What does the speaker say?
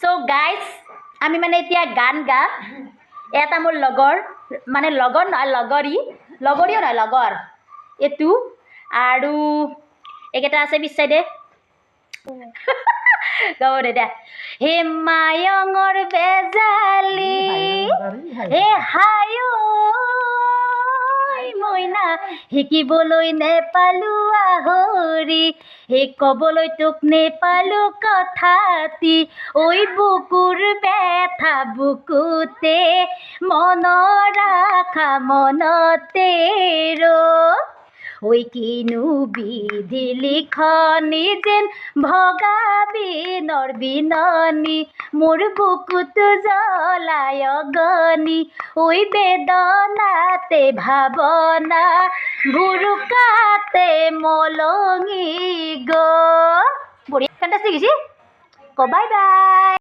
so guys আমি মানে এতিয়া গান গাম এটা মোৰ লগৰ মানে লগৰ নহয় লগৰীও নহয় লগৰ এইটো আৰু এইকেইটা আছে পিছ চাইডে গাব দে দে হে মায়ঙৰ বেজালি হে হায় মইনা শিকিবলৈ নেপালো আহৰি হে ক'বলৈ তোক নেপালো কথাটি ঐ বুকুৰ বেথা বুকুতে মনৰ আশা মনতে ঐ কিনো বিধি লিখনি যেন ভগা বিনৰ বিননি মোৰ বুকুটো জ্বলায় অগনি ঐ বেদনাতে ভাৱনা ভুৰুকাতে মলঙি গ' বঢ়িয়া ফেণ্টাষ্টিক হৈছে ক বাই বাই